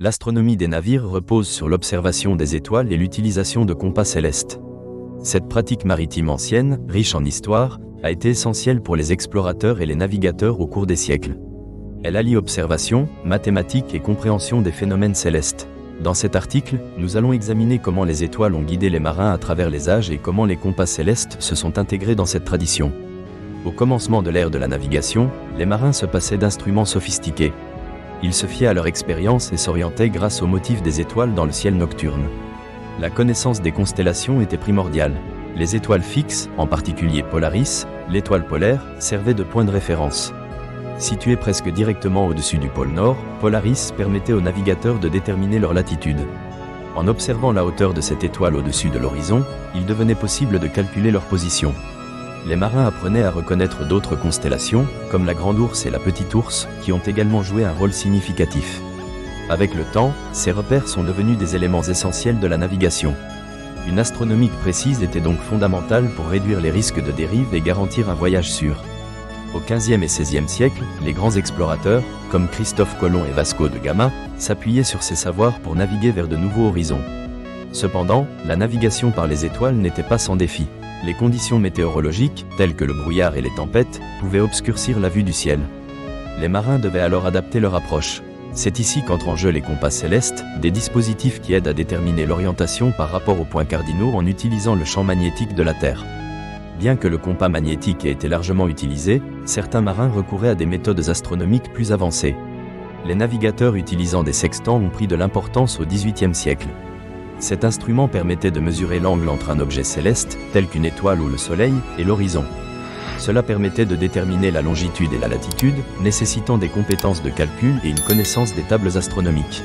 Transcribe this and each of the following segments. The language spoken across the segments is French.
L'astronomie des navires repose sur l'observation des étoiles et l'utilisation de compas célestes. Cette pratique maritime ancienne, riche en histoire, a été essentielle pour les explorateurs et les navigateurs au cours des siècles. Elle allie observation, mathématiques et compréhension des phénomènes célestes. Dans cet article, nous allons examiner comment les étoiles ont guidé les marins à travers les âges et comment les compas célestes se sont intégrés dans cette tradition. Au commencement de l'ère de la navigation, les marins se passaient d'instruments sophistiqués. Ils se fiaient à leur expérience et s'orientaient grâce aux motifs des étoiles dans le ciel nocturne. La connaissance des constellations était primordiale. Les étoiles fixes, en particulier Polaris, l'étoile polaire, servaient de point de référence. Située presque directement au-dessus du pôle Nord, Polaris permettait aux navigateurs de déterminer leur latitude. En observant la hauteur de cette étoile au-dessus de l'horizon, il devenait possible de calculer leur position. Les marins apprenaient à reconnaître d'autres constellations, comme la Grande Ourse et la Petite Ourse, qui ont également joué un rôle significatif. Avec le temps, ces repères sont devenus des éléments essentiels de la navigation. Une astronomie précise était donc fondamentale pour réduire les risques de dérive et garantir un voyage sûr. Au XVe et XVIe siècle, les grands explorateurs, comme Christophe Colomb et Vasco de Gama, s'appuyaient sur ces savoirs pour naviguer vers de nouveaux horizons. Cependant, la navigation par les étoiles n'était pas sans défi. Les conditions météorologiques, telles que le brouillard et les tempêtes, pouvaient obscurcir la vue du ciel. Les marins devaient alors adapter leur approche. C'est ici qu'entrent en jeu les compas célestes, des dispositifs qui aident à déterminer l'orientation par rapport aux points cardinaux en utilisant le champ magnétique de la Terre. Bien que le compas magnétique ait été largement utilisé, certains marins recouraient à des méthodes astronomiques plus avancées. Les navigateurs utilisant des sextants ont pris de l'importance au XVIIIe siècle. Cet instrument permettait de mesurer l'angle entre un objet céleste, tel qu'une étoile ou le Soleil, et l'horizon. Cela permettait de déterminer la longitude et la latitude, nécessitant des compétences de calcul et une connaissance des tables astronomiques.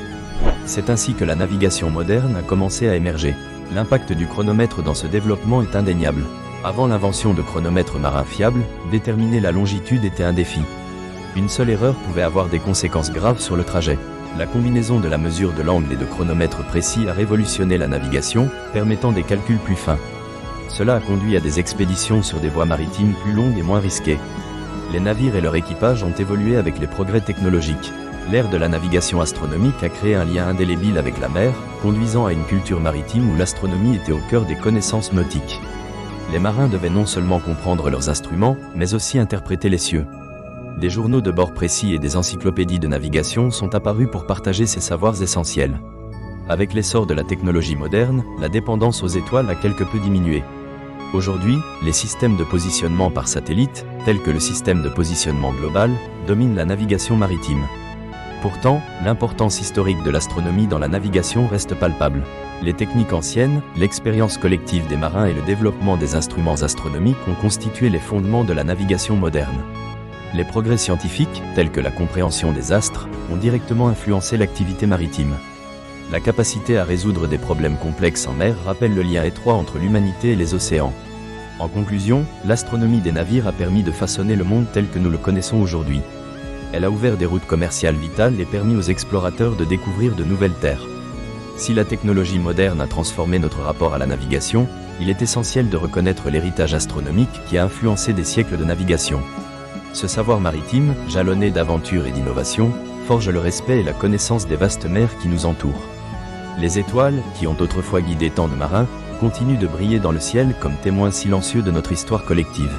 C'est ainsi que la navigation moderne a commencé à émerger. L'impact du chronomètre dans ce développement est indéniable. Avant l'invention de chronomètres marins fiables, déterminer la longitude était un défi. Une seule erreur pouvait avoir des conséquences graves sur le trajet. La combinaison de la mesure de l'angle et de chronomètres précis a révolutionné la navigation, permettant des calculs plus fins. Cela a conduit à des expéditions sur des voies maritimes plus longues et moins risquées. Les navires et leur équipage ont évolué avec les progrès technologiques. L'ère de la navigation astronomique a créé un lien indélébile avec la mer, conduisant à une culture maritime où l'astronomie était au cœur des connaissances nautiques. Les marins devaient non seulement comprendre leurs instruments, mais aussi interpréter les cieux. Des journaux de bord précis et des encyclopédies de navigation sont apparus pour partager ces savoirs essentiels. Avec l'essor de la technologie moderne, la dépendance aux étoiles a quelque peu diminué. Aujourd'hui, les systèmes de positionnement par satellite, tels que le système de positionnement global, dominent la navigation maritime. Pourtant, l'importance historique de l'astronomie dans la navigation reste palpable. Les techniques anciennes, l'expérience collective des marins et le développement des instruments astronomiques ont constitué les fondements de la navigation moderne. Les progrès scientifiques, tels que la compréhension des astres, ont directement influencé l'activité maritime. La capacité à résoudre des problèmes complexes en mer rappelle le lien étroit entre l'humanité et les océans. En conclusion, l'astronomie des navires a permis de façonner le monde tel que nous le connaissons aujourd'hui. Elle a ouvert des routes commerciales vitales et permis aux explorateurs de découvrir de nouvelles terres. Si la technologie moderne a transformé notre rapport à la navigation, il est essentiel de reconnaître l'héritage astronomique qui a influencé des siècles de navigation. Ce savoir maritime, jalonné d'aventures et d'innovation, forge le respect et la connaissance des vastes mers qui nous entourent. Les étoiles, qui ont autrefois guidé tant de marins, continuent de briller dans le ciel comme témoins silencieux de notre histoire collective.